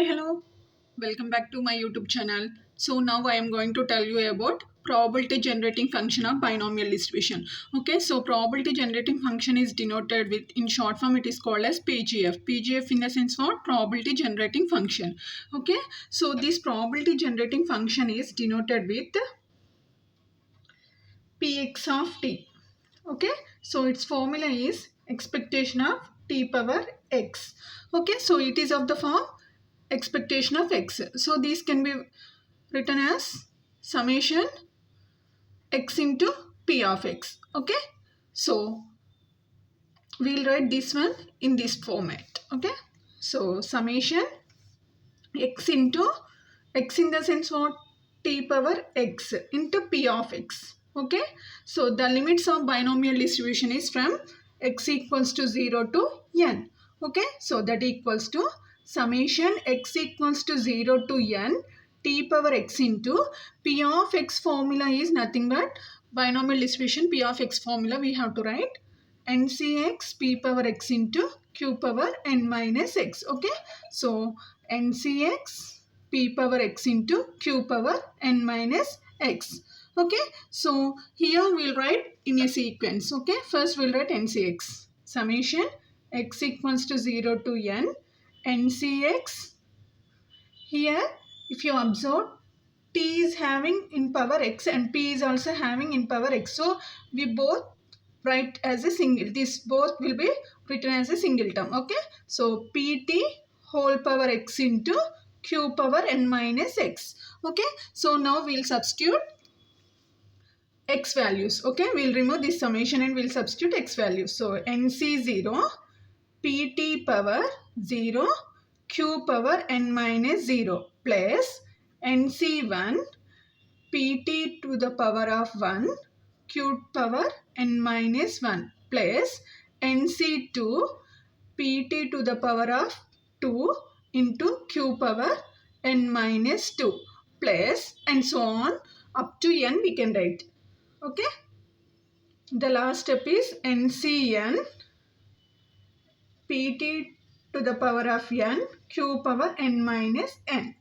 Hi, hello. Welcome back to my YouTube channel. So now I am going to tell you about probability generating function of binomial distribution. Okay, so probability generating function is denoted with, in short form, it is called as PGF. PGF in the sense for probability generating function. Okay, so this probability generating function is denoted with Px of t. Okay, so its formula is expectation of t power x. Okay, so it is of the form expectation of x. So these can be written as summation x into p of x. Okay, so we'll write this one in this format. Okay, so summation x into x in the sense what, t power x into p of x. Okay, so the limits of binomial distribution is from x equals to 0 to n. Okay, so that equals to summation x equals to 0 to n t power x into p of x. Formula is nothing but binomial distribution p of x formula. We have to write ncx p power x into q power n minus x. Okay, so ncx p power x into q power n minus x. Okay, so here we'll write in a sequence. Okay, first we'll write ncx summation x equals to 0 to n ncx. Here if you observe, t is having in power x and p is also having in power x, so we both write as a single, this both will be written as a single term. Okay, so pt whole power x into q power n minus x. Okay, so now we'll substitute x values. Okay, we'll remove this summation and we'll substitute x values. So nc0 pt power 0 q power n minus 0 plus nc1 pt to the power of 1 q power n minus 1 plus nc2 pt to the power of 2 into q power n minus 2 plus and so on up to n we can write. Okay, the last step is ncn pt to the power of n q power n minus n.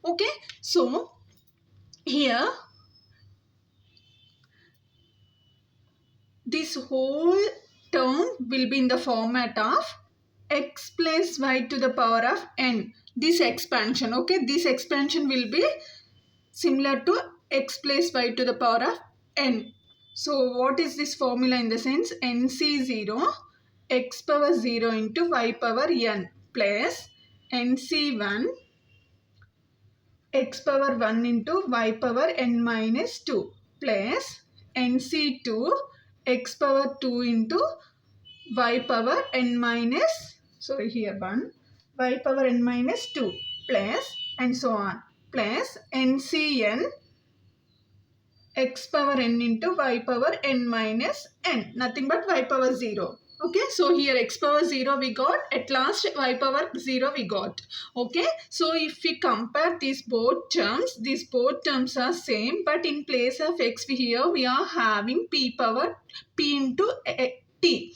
Okay, so here this whole term will be in the format of x plus y to the power of n. This expansion, okay, this expansion will be similar to x plus y to the power of n. So what is this formula in the sense nc0 x power 0 into y power n plus nc1 x power 1 into y power n minus 2 plus nc2 x power 2 into y power n minus, sorry here 1, y power n minus 2 plus and so on plus ncn x power n into y power n minus n, nothing but y power 0. Okay, so here x power 0 we got, at last y power 0 we got. Okay, so if we compare these both terms are same, but in place of x here we are having p into t.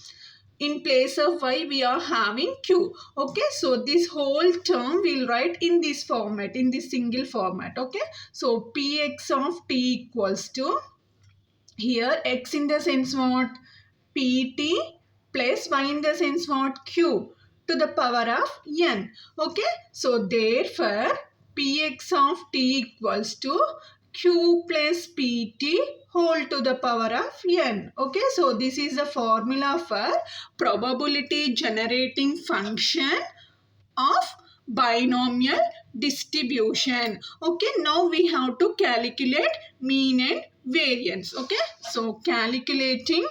In place of y we are having q. Okay, so this whole term we'll write in this format, in this single format. Okay, so px of t equals to, here x in the sense what, pt plus y in the sense what, q to the power of n. Okay, so therefore px of t equals to q plus pt whole to the power of n. Okay, so this is the formula for probability generating function of binomial distribution. Okay, now we have to calculate mean and variance. Okay, so calculating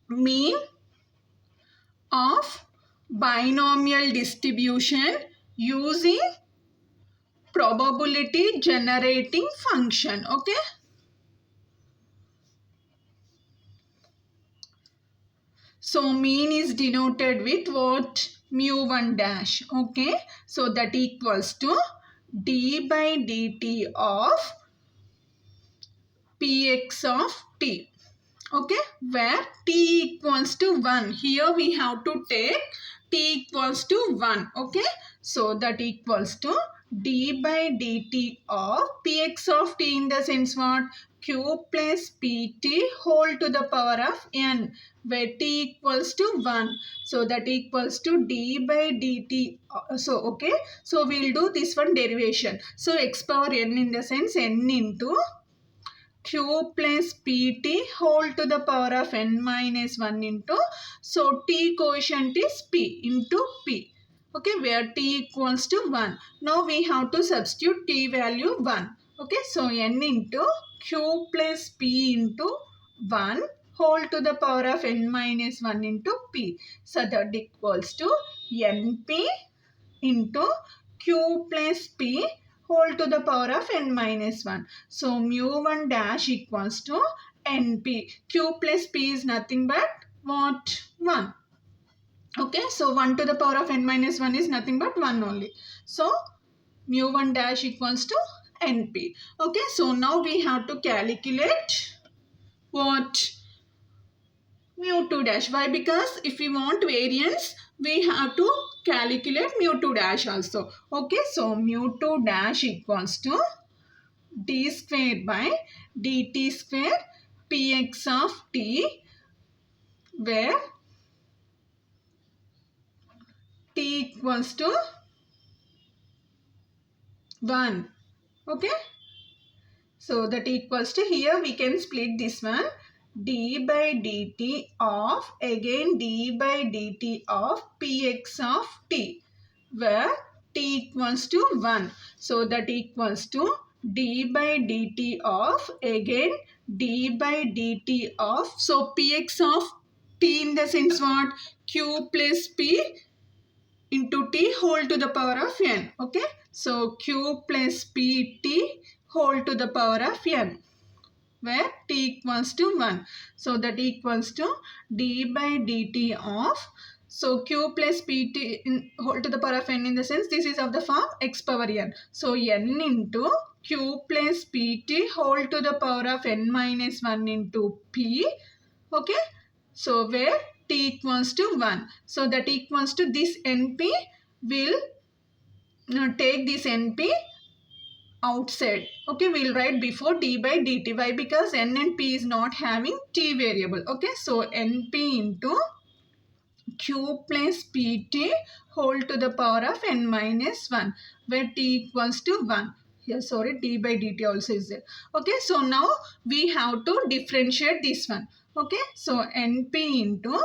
mean of binomial distribution using probability generating function. Okay, so mean is denoted with what, mu1 dash. Okay, so that equals to d by dt of px of t. Okay, where t equals to 1, here we have to take t equals to 1. Okay, so that equals to d by dt of px of t in the sense what? Q plus pt whole to the power of n, where t equals to 1. So that equals to d by dt. So okay, so we'll do this one derivation. So x power n in the sense n into q plus pt whole to the power of n minus 1 into, so t coefficient is p into p. Okay, where t equals to 1. Now we have to substitute t value 1. Okay, so n into q plus p into 1 whole to the power of n minus 1 into p. So that equals to np into q plus p whole to the power of n minus 1. So mu1 dash equals to np. Q plus p is nothing but what? 1. Okay, so 1 to the power of n minus 1 is nothing but 1 only. So mu1 dash equals to np. Okay, so now we have to calculate what? Mu2 dash. Why? Because if we want variance, we have to calculate mu2 dash also. Okay, so mu2 dash equals to d square by dt square px of t, where t equals to 1. Okay, so that equals to, here we can split this one, d by dt of, again d by dt of px of t, where t equals to 1. So that equals to d by dt of, again d by dt of, so px of t in the sense what? Q plus p into t whole to the power of n. Okay, so q plus pt whole to the power of n, where t equals to 1. So that equals to d by dt of, so q plus pt in whole to the power of n in the sense this is of the form x power n. So n into q plus pt whole to the power of n minus 1 into p. Okay, so where t equals to 1. So that equals to this np will take this np outside. Okay, we'll write before d by dt. Why? Because n and p is not having t variable. Okay, so np into q plus pt whole to the power of n minus 1, where t equals to 1. Here, sorry, d by dt also is there. Okay, so now we have to differentiate this one. Okay, so np into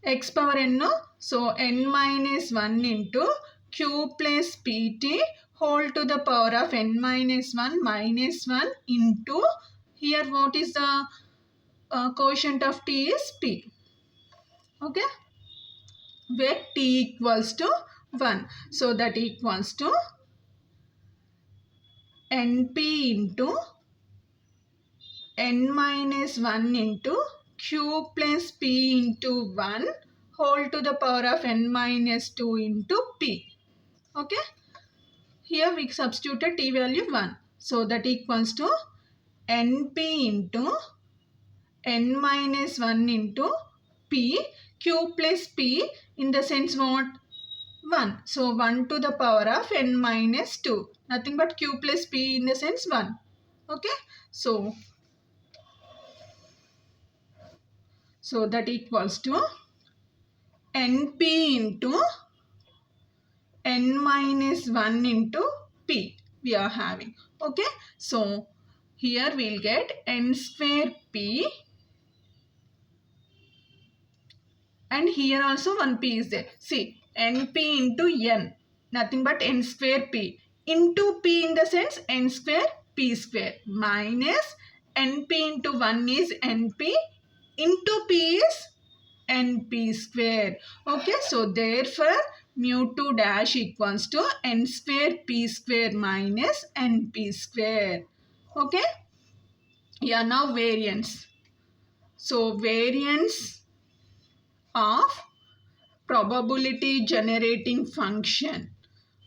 x power n, no? So n minus 1 into q plus pt whole to the power of n minus 1 minus 1 into, here what is the quotient of t is p. Okay, where t equals to 1. So that equals to np into n minus 1 into q plus p into 1 whole to the power of n minus 2 into p. Okay, here we substituted t value 1. So that equals to np into n minus 1 into p, q plus p in the sense what? 1. So 1 to the power of n minus 2. Nothing but q plus p in the sense 1. Okay, so that equals to np into n minus 1 into p we are having. Okay, so here we'll get n square p, and here also 1 p is there. See, np into n, nothing but n square p, into p in the sense n square p square, minus np into 1 is np, into p is np square. Okay, so therefore mu2 dash equals to n square p square minus np square. Okay, yeah, now variance. So variance of probability generating function.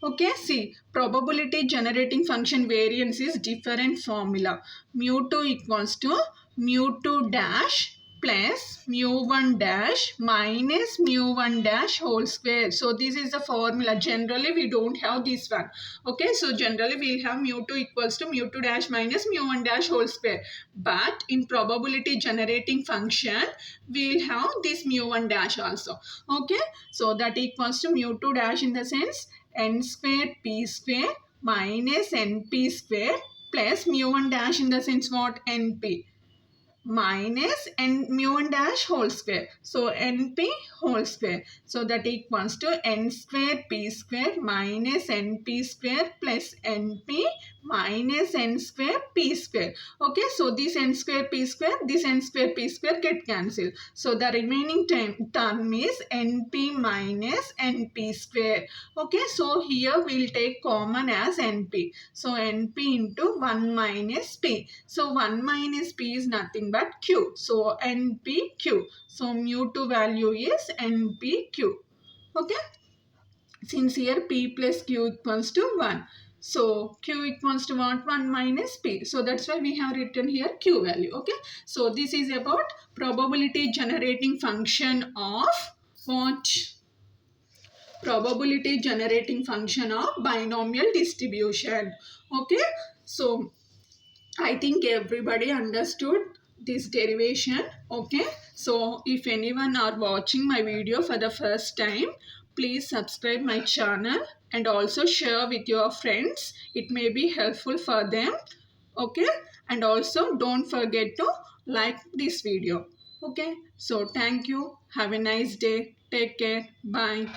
Okay, see, probability generating function variance is different formula. Mu2 equals to mu2 dash plus mu1 dash minus mu1 dash whole square. So this is the formula. Generally we don't have this one. Okay, so generally we'll have mu2 equals to mu2 dash minus mu1 dash whole square. But in probability generating function, we'll have this mu1 dash also. Okay, so that equals to mu2 dash in the sense n square p square minus np square plus mu1 dash in the sense what? Np minus n mu1 dash whole square. So np whole square. So that equals to n square p square minus np square plus np minus n square p square. Okay, so this n square p square, this n square p square get cancelled. So the remaining term is np minus np square. Okay, so here we'll take common as np. So np into 1 minus p. So 1 minus p is nothing but q. So npq. So mu2 value is npq. Okay. Since here p plus q equals to 1. So q equals to what? 1 minus p. So that's why we have written here q value. Okay. So this is about probability generating function of what? Probability generating function of binomial distribution. Okay. So I think everybody understood this derivation. Okay, so if anyone are watching my video for the first time, please subscribe my channel and also share with your friends. It may be helpful for them. Okay, and also don't forget to like this video. Okay, so thank you. Have a nice day. Take care. Bye.